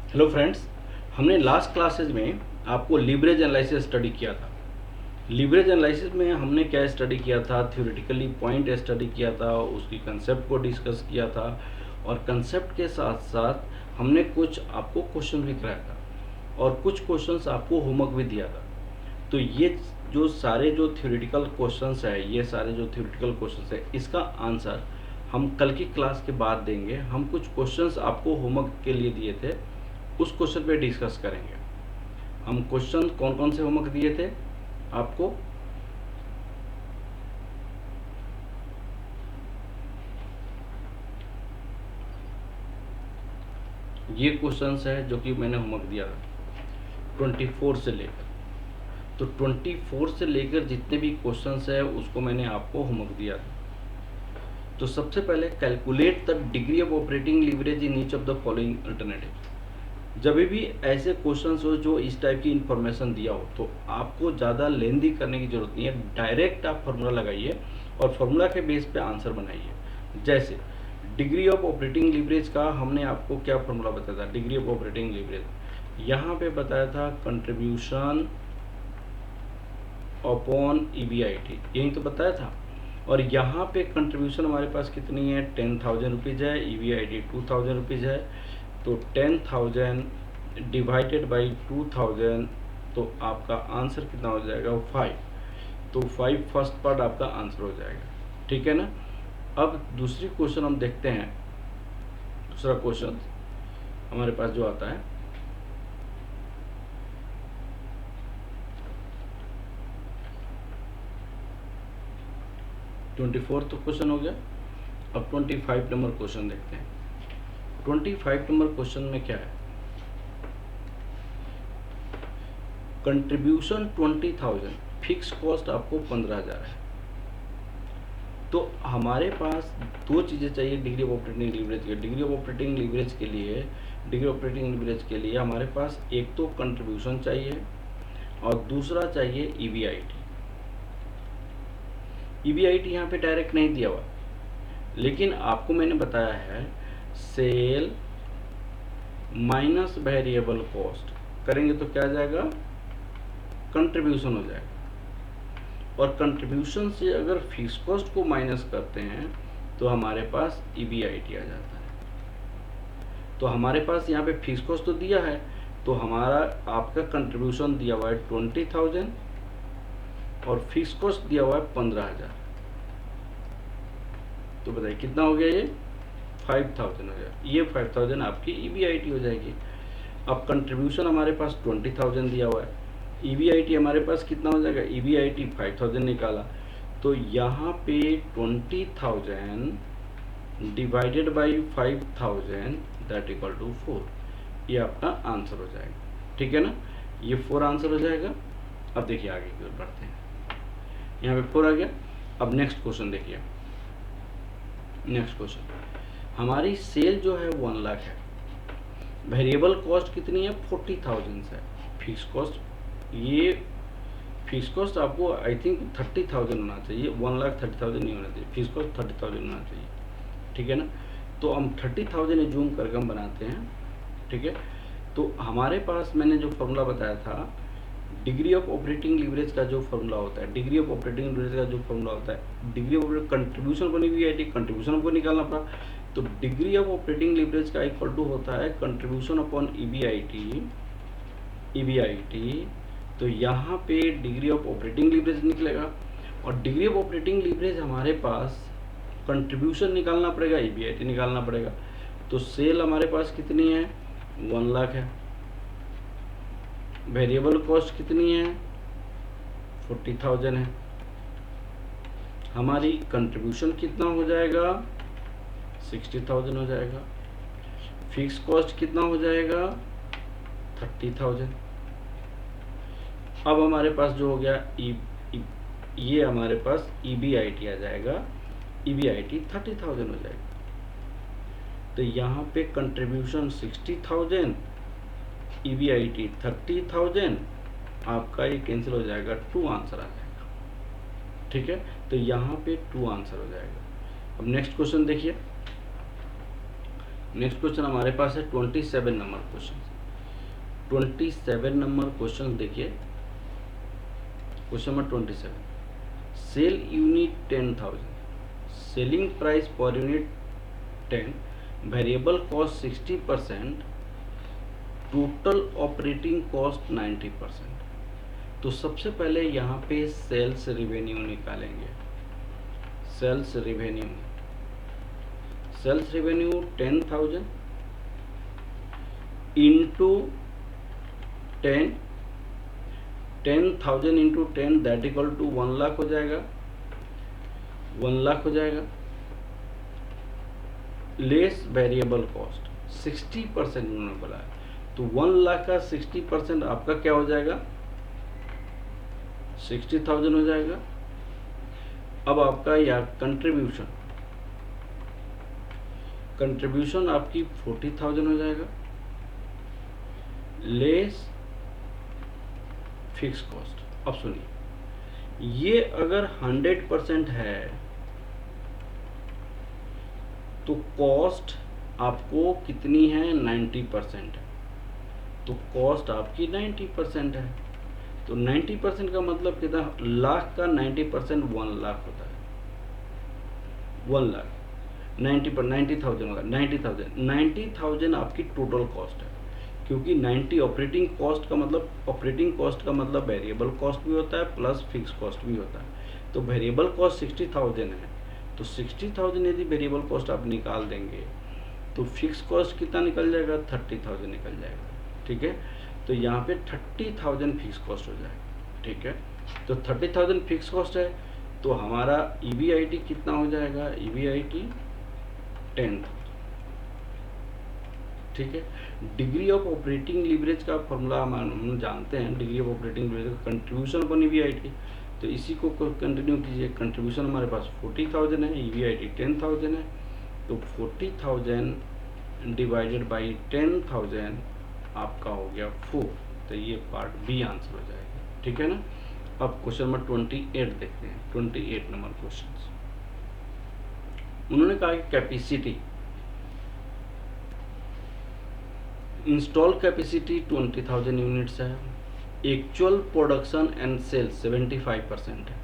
Hello friends, हमने last classes में आपको लीवरेज एनालिसिस स्टडी किया था। लीवरेज एनालिसिस में हमने क्या स्टडी किया था? थ्योरेटिकली पॉइंट स्टडी किया था, उसकी कंसेप्ट को डिस्कस किया था और कंसेप्ट के साथ साथ हमने कुछ आपको क्वेश्चन भी कराया था और कुछ क्वेश्चंस आपको होमवर्क भी दिया था। तो ये जो सारे जो थ्योरेटिकल क्वेश्चंस है, ये सारे जो थ्योरेटिकल क्वेश्चंस है, इसका आंसर हम कल की क्लास के बाद देंगे। हम कुछ क्वेश्चंस आपको होमवर्क के लिए दिए थे, उस क्वेश्चन पे डिस्कस करेंगे। हम क्वेश्चन कौन कौन से होमवर्क दिए थे आपको? ये क्वेश्चंस है जो कि मैंने होमवर्क दिया था 24 से लेकर। तो 24 से लेकर जितने भी क्वेश्चंस है उसको मैंने आपको होमवर्क दिया था। तो सबसे पहले calculate the degree of operating leverage in each of the following alternative. जब भी ऐसे क्वेश्चंस हो जो इस टाइप की इंफॉर्मेशन दिया हो तो आपको ज़्यादा लेंदी करने की जरूरत नहीं है, डायरेक्ट आप फार्मूला लगाइए और फार्मूला के बेस पे आंसर बनाइए। जैसे डिग्री ऑफ ऑपरेटिंग लीवरेज का हमने आपको क्या फार्मूला बताया था? डिग्री ऑफ ऑपरेटिंग लीवरेज यहाँ पे बताया था कंट्रीब्यूशन अपॉन ईबीआईटी, यही तो बताया था। और यहाँ पे कंट्रीब्यूशन हमारे पास कितनी है? 10,000 रुपीज़ है, ईबीआईटी 2,000 रुपीज़ है। तो 10,000 डिवाइडेड बाई 2,000, तो आपका आंसर कितना हो जाएगा? 5। तो 5 फर्स्ट पार्ट आपका आंसर हो जाएगा, ठीक है ना। अब दूसरी क्वेश्चन हम देखते हैं। दूसरा क्वेश्चन हमारे पास जो आता है, ट्वेंटी फोर्थ क्वेश्चन हो गया। अब 25 नंबर क्वेश्चन देखते हैं। 25 नंबर क्वेश्चन में क्या है? कंट्रीब्यूशन 20,000, फिक्स कॉस्ट आपको 15,000 है। तो हमारे पास दो चीज़ें चाहिए डिग्री ऑफ ऑपरेटिंग लीवरेज के। डिग्री ऑफ ऑपरेटिंग लीवरेज के लिए हमारे पास एक तो कंट्रीब्यूशन चाहिए और दूसरा चाहिए ईबीआईटी। ईबीआईटी यहाँ पे डायरेक्ट नहीं दिया हुआ, लेकिन आपको मैंने बताया है सेल माइनस वेरिएबल कॉस्ट करेंगे तो क्या आ जाएगा? कंट्रीब्यूशन हो जाएगा। और कंट्रीब्यूशन से अगर फिक्स कॉस्ट को माइनस करते हैं तो हमारे पास ईबीआईटी आ जाता है। तो हमारे पास यहाँ पे फिक्स कॉस्ट तो दिया है, तो हमारा आपका कंट्रीब्यूशन दिया हुआ है 20,000 और फिक्स कॉस्ट दिया हुआ है 15,000। तो बताइए कितना हो गया? ये 5,000 हो गया। ये 5,000 आपकी ईबीआईटी हो जाएगी। अब कंट्रीब्यूशन हमारे पास 20,000 दिया हुआ है, ईबीआईटी हमारे पास कितना हो जाएगा? ईबीआईटी 5,000 निकाला, तो यहाँ पे 20,000 divided by 5,000 that equal to 4। ये आपका आंसर हो जाएगा, ठीक है ना। ये 4 आंसर हो जाएगा। अब देखिए आगे की ओर बढ़ते हैं। यहाँ पे 4 आ गया। अब नेक्स्ट क्वेश्चन देखिए। नेक्स्ट क्वेश्चन, हमारी सेल जो है 1 लाख है, वेरिएबल कॉस्ट कितनी है? 40,000 है। फिक्स कॉस्ट, ये फिक्स कॉस्ट आपको आई थिंक 30,000 होना चाहिए, 1,30,000 नहीं होना चाहिए, फिक्स कॉस्ट 30,000 होना चाहिए, ठीक है ना। तो हम 30,000 जूम करके हम बनाते हैं, ठीक है। तो हमारे पास मैंने जो फॉर्मूला बताया था, डिग्री ऑफ ऑपरेटिंग लीवरेज का जो फॉर्मूला होता है, डिग्री ऑफ ऑपरेटिंग लीवरेज का जो फॉर्मूला होता है, डिग्री ऑफ कंट्रीब्यूशन बनी हुई है, कंट्रीब्यूशन हमको निकालना पड़ा। तो डिग्री ऑफ ऑपरेटिंग लीवरेज का इक्वल टू होता है कंट्रीब्यूशन अपॉन ईबीआईटी। तो यहाँ पे डिग्री ऑफ ऑपरेटिंग लीवरेज निकलेगा और डिग्री ऑफ ऑपरेटिंग लीवरेज हमारे पास कंट्रीब्यूशन निकालना पड़ेगा, ईबीआईटी निकालना पड़ेगा। तो सेल हमारे पास कितनी है? 1 लाख है। वेरिएबल कॉस्ट कितनी है? 40,000 है। हमारी कंट्रीब्यूशन कितना हो जाएगा? 60,000 हो जाएगा। फिक्स कॉस्ट कितना हो जाएगा? 30,000। अब हमारे पास जो हो गया ये हमारे पास ईबीआईटी आ जाएगा, ईबीआईटी 30,000 हो जाएगा। तो यहाँ पे कंट्रीब्यूशन 60,000, ईबीआईटी 30,000, आपका ये कैंसिल हो जाएगा, 2 आंसर आ जाएगा, ठीक है। तो यहाँ पे 2 आंसर हो जाएगा। अब नेक्स्ट क्वेश्चन देखिए। नेक्स्ट क्वेश्चन हमारे पास है 27 नंबर क्वेश्चन। 27 नंबर क्वेश्चन देखिए, question number 27, sale unit 10,000, selling price per unit 10, variable cost 60%, total operating cost 90%। तो सबसे पहले यहाँ पे सेल्स रिवेन्यू निकालेंगे। Sales revenue 10,000 into 10, 10,000 into 10 that equal to 1 lakh हो जाएगा, 1 लाख हो जाएगा, लेस वेरिएबल कॉस्ट 60% उन्होंने बोला है, तो 1 लाख का 60% आपका क्या हो जाएगा, 60,000 हो जाएगा। अब आपका या कंट्रीब्यूशन आपकी 40,000 हो जाएगा, लेस फिक्स कॉस्ट। अब सुनिए, ये अगर 100% है तो कॉस्ट आपको कितनी है, 90% है, तो कॉस्ट आपकी 90% है। तो 90% का मतलब कितना, लाख का 90% 1 लाख होता है, 1 लाख 90,000 होगा, 90,000 आपकी टोटल कॉस्ट है, क्योंकि 90 ऑपरेटिंग कॉस्ट का मतलब वेरिएबल कॉस्ट भी होता है प्लस फिक्स कॉस्ट भी होता है। तो वेरिएबल कॉस्ट 60,000 है, तो 60,000 यदि वेरिएबल कॉस्ट आप निकाल देंगे तो फिक्स कॉस्ट कितना निकल जाएगा, 30,000 निकल जाएगा। ठीक है, तो यहाँ पे 30,000 फिक्स कॉस्ट हो जाएगा। ठीक है, तो 30,000 फिक्स कॉस्ट है, तो हमारा ईबीआईटी कितना हो जाएगा, ईबीआईटी 10। ठीक है, डिग्री ऑफ ऑपरेटिंग लीवरेज का फॉर्मूला हम जानते हैं, degree of operating leverage contribution upon EBIT. तो इसी को कंटिन्यू कीजिए, कंट्रीब्यूशन हमारे पास 40,000 है, ईबीआईटी 10,000 है, तो 40,000 डिवाइडेड बाई 10,000 आपका हो गया 4। तो ये पार्ट बी आंसर हो जाएगा। ठीक है ना। अब क्वेश्चन नंबर 28 देखते हैं, 28 नंबर क्वेश्चन। उन्होंने कहा कि कैपेसिटी, इंस्टॉल कैपेसिटी 20,000 यूनिट्स है, एक्चुअल प्रोडक्शन एंड सेल 75% है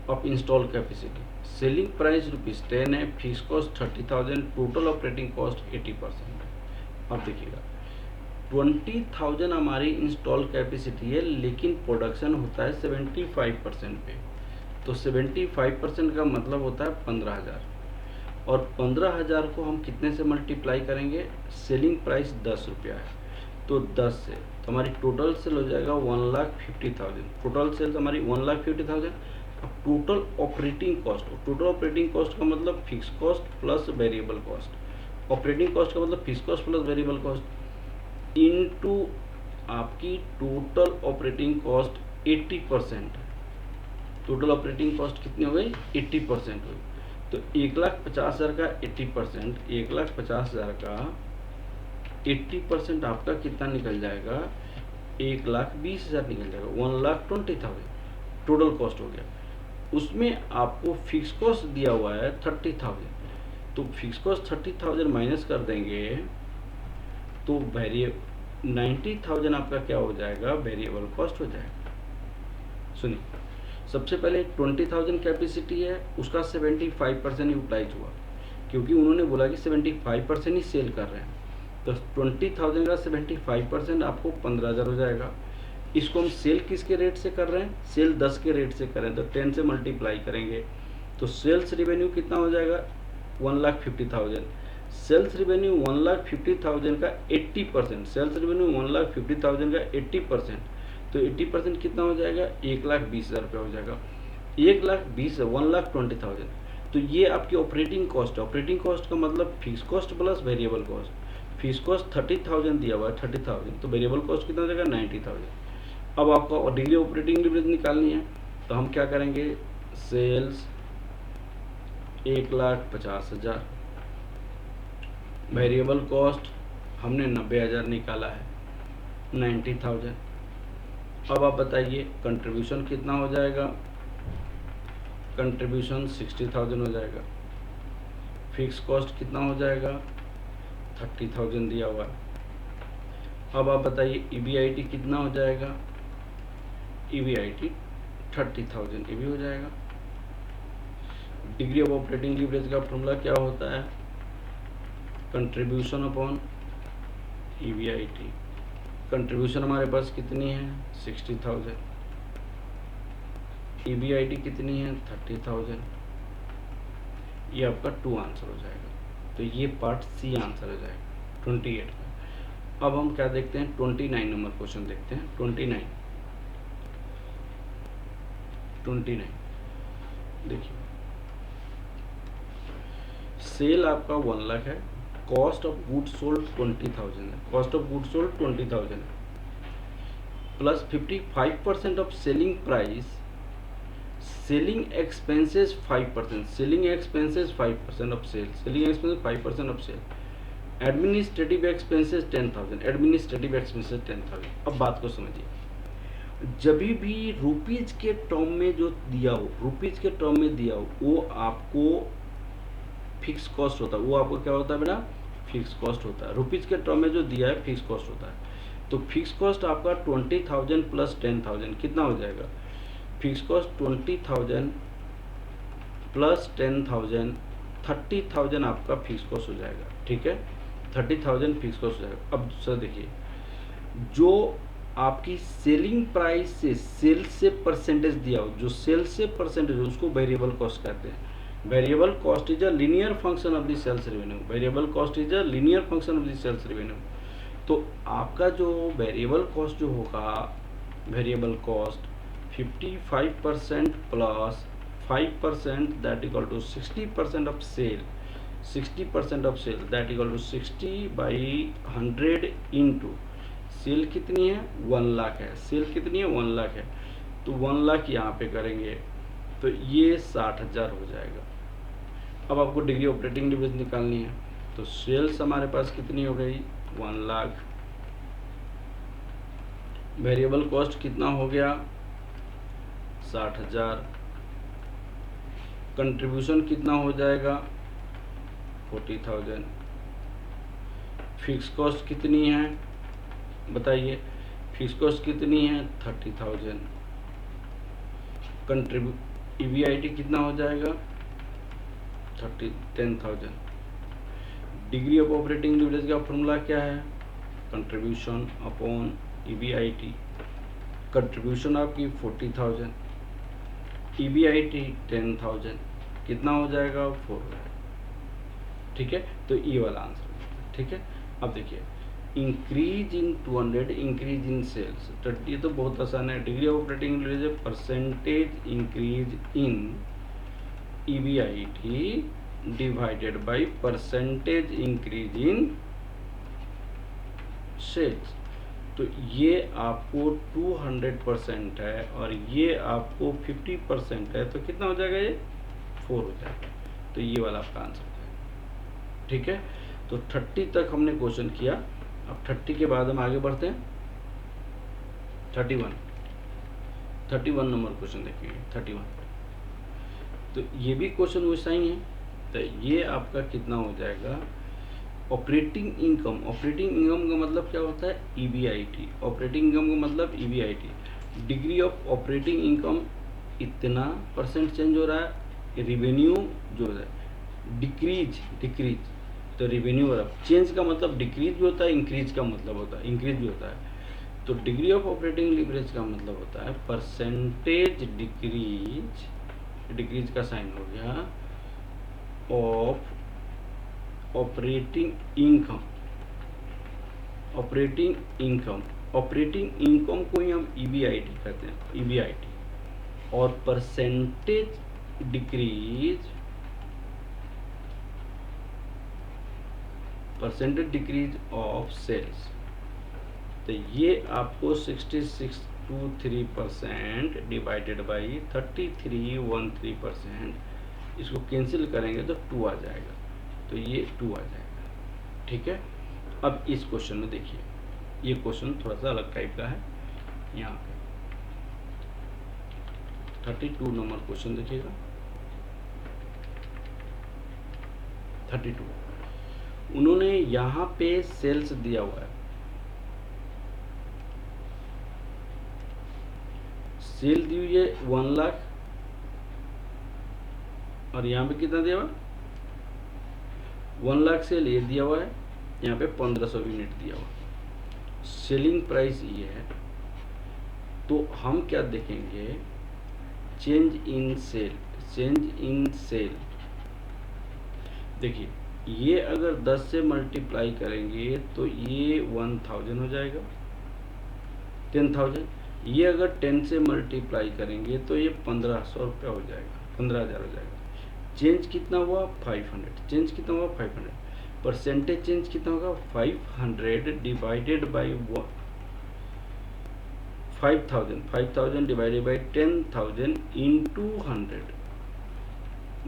of install capacity, selling price ₹10 है, fix cost 30,000, total operating cost 80% है। अब देखिएगा 20,000 हमारी इंस्टॉल कैपेसिटी है, लेकिन प्रोडक्शन होता है 75% पे, तो 75% का मतलब होता है 15,000, और 15,000 को हम कितने से मल्टीप्लाई करेंगे, सेलिंग प्राइस 10 रुपया है, तो 10 से, तो हमारी टोटल सेल हो जाएगा 1,50,000, टोटल सेल्स हमारी 1,50,000। अब टोटल ऑपरेटिंग कॉस्ट का मतलब fix cost plus variable cost, operating cost का मतलब fix cost plus variable cost into आपकी total operating cost 80%, total operating cost कितनी हो गई, 80% हुई। तो 1,50,000 का 80%, 1,50,000 का 80% आपका कितना निकल जाएगा, 1,20,000 निकल जाएगा, 1,20,000 टोटल कॉस्ट हो गया। उसमें आपको फिक्स कॉस्ट दिया हुआ है 30,000, तो फिक्स कॉस्ट 30,000 माइनस कर देंगे तो 90,000 आपका क्या हो जाएगा, वेरिएबल कॉस्ट हो जाएगा। सुनिए, सबसे पहले 20,000 कैपेसिटी है, उसका 75% यूटिलाइज हुआ, क्योंकि उन्होंने बोला कि 75% ही सेल कर रहे हैं, तो 20,000 का 75% आपको 15,000 हो जाएगा। इसको हम सेल किसके रेट से कर रहे हैं, सेल 10 के रेट से करें तो 10 से मल्टीप्लाई करेंगे, तो सेल्स रिवेन्यू कितना हो जाएगा, 1,50,000। सेल्स रिवेन्यू 1,50,000 का 80%, सेल्स रिवेन्यू 1,50,000 का 80%, तो 80% कितना हो जाएगा, 1,20,000 रुपये हो जाएगा। 1,20,000 तो ये आपकी ऑपरेटिंग कॉस्ट है। ऑपरेटिंग कॉस्ट का मतलब fix cost plus variable cost, fix cost 30,000 दिया हुआ है, 30,000, तो वेरिएबल कॉस्ट कितना हो जाएगा, 90,000। अब आपको डिग्री ऑपरेटिंग लीवरेज निकालनी है, तो हम क्या करेंगे, सेल्स 1,50,000, वेरिएबल कॉस्ट हमने 90,000 निकाला है, 90,000। अब आप बताइए कंट्रीब्यूशन कितना हो जाएगा, कंट्रीब्यूशन 60,000 हो जाएगा, फिक्स कॉस्ट कितना हो जाएगा, 30,000 दिया हुआ है, अब आप बताइए EBIT कितना हो जाएगा, EBIT 30,000 ये भी हो जाएगा। डिग्री ऑफ ऑपरेटिंग लीवरेज का फॉर्मूला क्या होता है, कंट्रीब्यूशन अपॉन EBIT। कंट्रीब्यूशन हमारे पास कितनी है 60,000, EBIT कितनी है 30,000, ये आपका 2 आंसर हो जाएगा। तो ये पार्ट सी आंसर हो जाएगा 28 का। अब हम क्या देखते हैं 29 नंबर क्वेश्चन देखते हैं। 29 देखिए, सेल आपका 1 लाख है, कॉस्ट ऑफ गुड सोल्ड 20,000 है, कॉस्ट ऑफ गुड सोल्ड 20,000 है, plus 55% of selling price, selling expenses 5%, selling expenses 5% of sale, selling expenses 5% of sale, administrative expenses 10,000, administrative expenses 10,000। अब बात को समझिए, जब भी रुपीज के टर्म में जो दिया हो, रुपीज के टर्म में दिया हो, वो आपको फिक्स कॉस्ट होता है, वो आपको क्या होता है बेटा, फिक्स कॉस्ट होता है। रुपीज के टर्म में जो दिया है फिक्स कॉस्ट होता है। तो फिक्स कॉस्ट आपका 20,000 प्लस 10,000 कितना हो जाएगा, फिक्स कॉस्ट 20,000 प्लस 10,000 30,000 आपका फिक्स कॉस्ट हो जाएगा। ठीक है, 30,000 फिक्स कॉस्ट हो जाएगा। अब सर देखिए, जो आपकी सेलिंग प्राइस से सेल से परसेंटेज दिया हो, जो सेल से परसेंटेज उसको वेरिएबल कॉस्ट कहते हैं। Variable cost is a linear function of the sales revenue, variable cost is a linear function of the sales revenue. तो आपका जो वेरिएबल कॉस्ट जो होगा, variable cost 55% plus 5% that equal to 60% of sale, 60% of sale that equal to 60/100 into sale कितनी है 1 लाख है, cell कितनी है 1 लाख है, तो 1 लाख यहाँ पे करेंगे तो ये 60,000 हो जाएगा। अब आपको डिग्री ऑपरेटिंग लीवरेज निकालनी है, तो सेल्स हमारे पास कितनी हो गई 1 लाख, वेरिएबल कॉस्ट कितना हो गया 60,000, कंट्रीब्यूशन कितना हो जाएगा 40,000, फिक्स कॉस्ट कितनी है बताइए, फिक्स कॉस्ट कितनी है 30,000, EBIT कितना हो जाएगा 10,000। डिग्री ऑफ ऑपरेटिंग लीवरेज का फॉर्मूला क्या है, कंट्रीब्यूशन अपॉन EBIT। कंट्रीब्यूशन आपकी 40,000, EBIT 10,000, कितना हो जाएगा 4 लाख। ठीक है, तो ये वाला आंसर। ठीक है, अब देखिए, increase in 200, increase in sales, तो ये तो बहुत आसान है। Degree of operating leverage percentage increase in EBIT divided by percentage increase in sales. तो ये आपको 200% है और ये आपको 50% है, तो कितना हो जाएगा ये 4 हो जाएगा। तो ये वाला आपका आंसर है। ठीक है, तो 30 तक हमने क्वेश्चन किया। अब 30 के बाद हम आगे बढ़ते हैं 31 नंबर क्वेश्चन देखिए 31। तो ये भी क्वेश्चन वैसा ही है। तो ये आपका कितना हो जाएगा, ऑपरेटिंग इनकम, ऑपरेटिंग इनकम का मतलब क्या होता है EBIT, ऑपरेटिंग इनकम का मतलब EBIT। Degree of operating income इतना परसेंट चेंज हो रहा है, रिवेन्यू जो है डिक्रीज, तो रिवेन्यू और चेंज का मतलब डिक्रीज भी होता है, इंक्रीज का मतलब होता है, इंक्रीज भी होता है। तो डिग्री ऑफ ऑपरेटिंग लीवरेज का मतलब होता है परसेंटेज डिक्रीज, डिक्रीज का साइन हो गया, of operating income, operating income को ही हम EBIT कहते हैं, EBIT। और परसेंटेज डिक्रीज ऑफ सेल्स, तो ये आपको 6623% डिवाइडेड बाई 3313%, इसको कैंसिल करेंगे तो 2 आ जाएगा, तो ये 2 आ जाएगा। ठीक है, अब इस क्वेश्चन में देखिए, ये क्वेश्चन थोड़ा सा अलग टाइप का है। यहाँ पे 32 नंबर क्वेश्चन देखिएगा। 32 उन्होंने यहाँ पे सेल्स दिया हुआ है, सेल दी हुई है 1 लाख और यहाँ पे कितना दिया हुआ 1 लाख सेल ये दिया हुआ है, यहाँ पे 1500 यूनिट दिया हुआ, सेलिंग प्राइस ये है। तो हम क्या देखेंगे, change in sale, change in sale. देखिए ये अगर 10 से मल्टीप्लाई करेंगे तो ये 1000 हो जाएगा, 10,000। ये अगर 10 से मल्टीप्लाई करेंगे तो ये 1500 रुपया हो जाएगा, 15,000 हो जाएगा। चेंज कितना हुआ 500, चेंज कितना हुआ 500, परसेंटेज चेंज कितना होगा 500 divided by 5000 divided by 10,000 into 100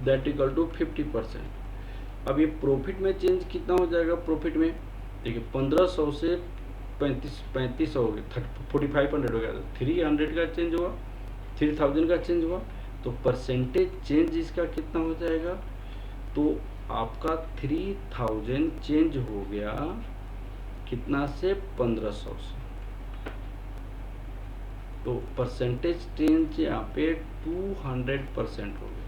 that equal to 50%। अब ये प्रॉफिट में चेंज कितना हो जाएगा, प्रॉफिट में देखिए 1500 से 3500 हो गया, 4500 हो गया, 300 का चेंज हुआ, 3000 का चेंज हुआ, तो परसेंटेज चेंज इसका कितना हो जाएगा, तो आपका 3000 चेंज हो गया कितना से 1500 से, तो परसेंटेज चेंज यहाँ पे 200% हो गया।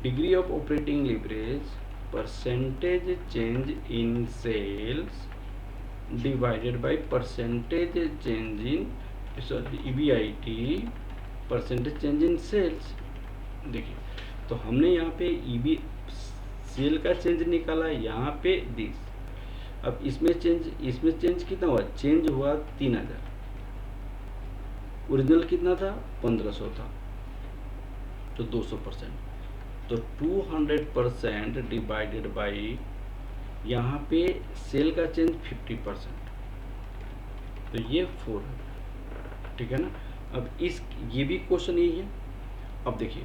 Degree of operating leverage, percentage change in sales divided by percentage change in EBIT, percentage change in sales. देखिए तो हमने यहाँ पे सेल का चेंज निकाला, यहाँ पे दिस। अब इसमें चेंज कितना हुआ, चेंज हुआ 3000, ओरिजिनल कितना था 1500 था, तो 200%, तो 200% डिवाइडेड बाई यहाँ पे सेल का चेंज 50%, तो ये 400, ठीक है ना। अब ये भी क्वेश्चन यही है। अब देखिए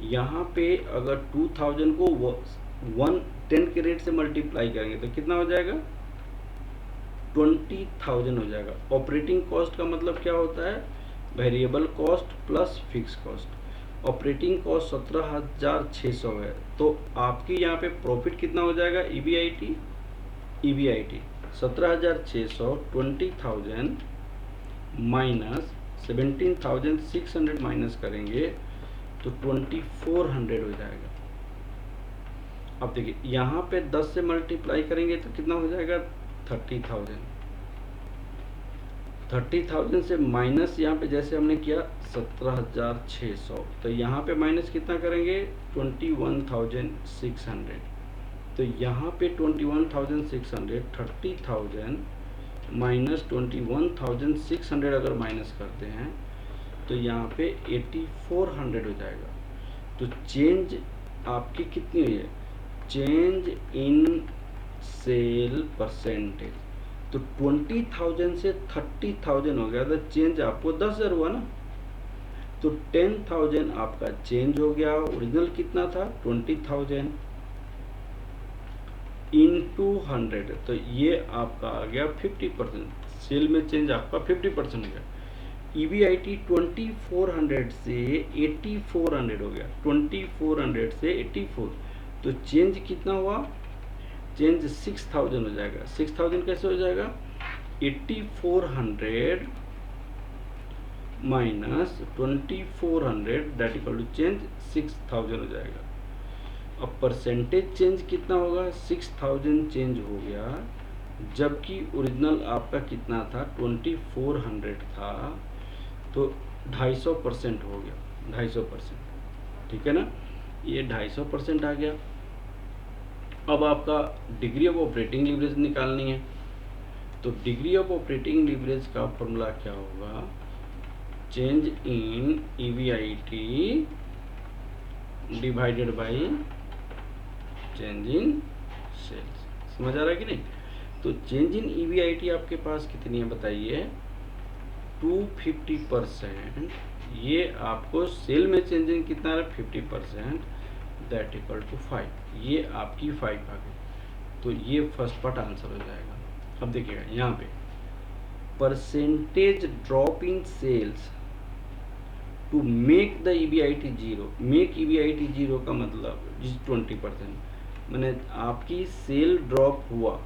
यहाँ पे अगर 2000 को 10 के रेट से मल्टीप्लाई करेंगे तो कितना हो जाएगा 20,000 हो जाएगा। ऑपरेटिंग कॉस्ट का मतलब क्या होता है, variable cost plus fix cost. Operating cost 17,600 है, तो आपकी यहाँ पे प्रॉफिट कितना हो जाएगा, EBIT 17,600, 20,000 माइनस 17,600 माइनस करेंगे तो 2,400 हो जाएगा। अब देखिए यहाँ पे 10 से मल्टीप्लाई करेंगे तो कितना हो जाएगा 30,000 से माइनस यहाँ पे जैसे हमने किया 17,600, तो यहाँ पे माइनस कितना करेंगे 21,600, तो यहाँ पे 21,600, 30,000 माइनस 21,600 अगर माइनस करते हैं तो यहाँ पे 8,400 हो जाएगा। तो चेंज आपकी कितनी हुई है, चेंज इन सेल परसेंटेज, तो 20,000 से 30,000 हो गया, तो चेंज आपको 10,000 हुआ ना, तो 10,000 आपका चेंज हो गया। ओरिजिनल कितना था 20,000 इंटू 100, तो ये आपका आ गया 50%, सेल में चेंज आपका 50% हो गया। EBIT 2400 से 8400 हो गया, 2400 से 84, तो चेंज कितना हुआ, चेंज 6000 हो जाएगा। 6000 कैसे हो जाएगा, 8400 minus 2400 that equal to change 6000 हो जाएगा। अब परसेंटेज चेंज कितना होगा, 6000 चेंज हो गया, जबकि ओरिजिनल आपका कितना था 2400 था, तो 250% हो गया, 250%, ठीक है ना, ये 250% आ गया। अब आपका डिग्री ऑफ ऑपरेटिंग लीवरेज निकालनी है, तो डिग्री ऑफ ऑपरेटिंग लीवरेज का फॉर्मूला क्या होगा, change in EBIT divided by change in sales. समझ आ रहा है कि नहीं। तो चेंज इन EBIT आपके पास कितनी है बताइए, 250%, ये आपको सेल में चेंज इन कितना है 50%, दैट इक्वल टू 5, ये आपकी 5 आ गई, तो ये फर्स्ट पार्ट आंसर हो जाएगा। अब देखिएगा यहाँ पे percentage drop in sales to make the EBIT zero, make EBIT zero का मतलब 20%, मैंने आपकी सेल ड्रॉप हुआ,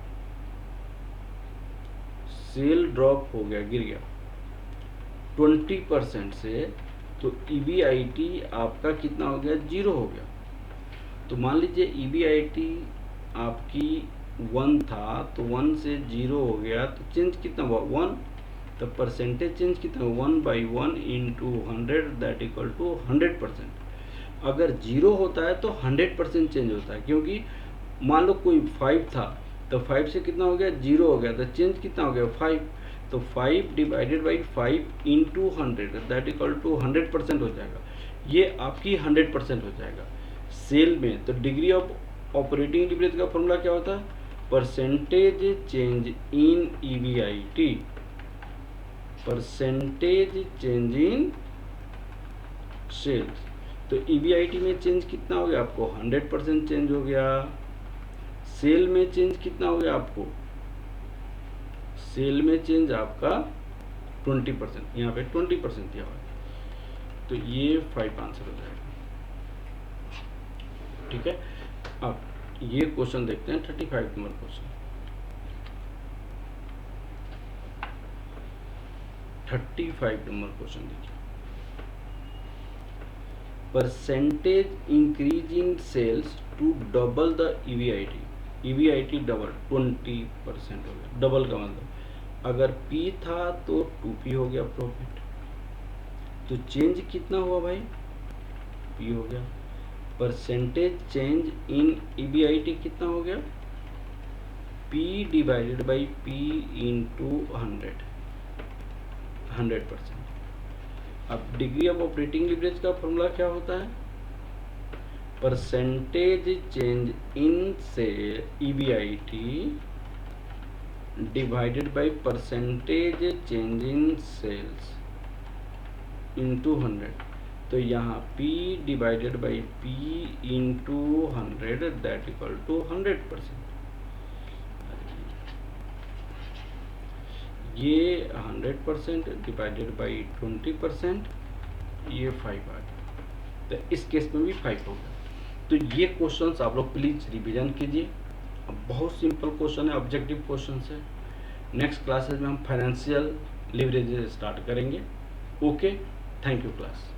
सेल ड्रॉप हो गया, गिर गया 20% से तो EBIT आपका कितना हो गया, 0 हो गया। तो मान लीजिए EBIT आपकी 1 था, तो 1 से 0 हो गया, तो चेंज कितना हुआ, 1। तो परसेंटेज चेंज कितना, 1/1 इंटू 100 दैट इक्वल टू 100%। अगर 0 होता है तो 100% चेंज होता है, क्योंकि मान लो कोई 5 था, तो 5 से कितना हो गया, 0 हो गया, तो चेंज कितना हो गया, 5। तो 5 divided by 5 into 100 that equal to 100% हो जाएगा। ये आपकी 100% हो जाएगा। सेल में तो डिग्री ऑफ ऑपरेटिंग लिवरेज का फॉर्मूला क्या होता है, percentage change in EBIT, percentage change in sales. तो EBIT में चेंज कितना हो गया आपको, 100% चेंज हो गया। सेल में चेंज कितना हो गया आपको, सेल में चेंज आपका 20%, यहाँ पे 20% दिया हुआ है। तो ये 5 आंसर हो जाएगा। ठीक है, अब ये क्वेश्चन देखते हैं, 35 नंबर क्वेश्चन। 35 नंबर क्वेश्चन देखिए, percentage increase in sales to double the EBIT double 20% हो गया। डबल का मतलब अगर P था तो 2P हो गया प्रॉफिट। तो चेंज कितना हुआ भाई, P हो गया। परसेंटेज चेंज इन EBIT कितना हो गया, P divided by P into 100%। अब डिग्री ऑफ ऑपरेटिंग लिवरेज का फॉर्मूला क्या होता है, परसेंटेज चेंज इन से EBIT divided by percentage change in sales into 100। तो यहाँ P divided by P into 100 that equal to 100%। ये 100% डिवाइडेड बाई 20%, ये 5 आ गया। तो इस केस में भी 5 हो गया। तो ये क्वेश्चंस आप लोग प्लीज रिवीजन कीजिए। बहुत सिंपल क्वेश्चन है, ऑब्जेक्टिव क्वेश्चन है। नेक्स्ट क्लासेस में हम फाइनेंशियल लिवरेज स्टार्ट करेंगे। Okay, thank you class.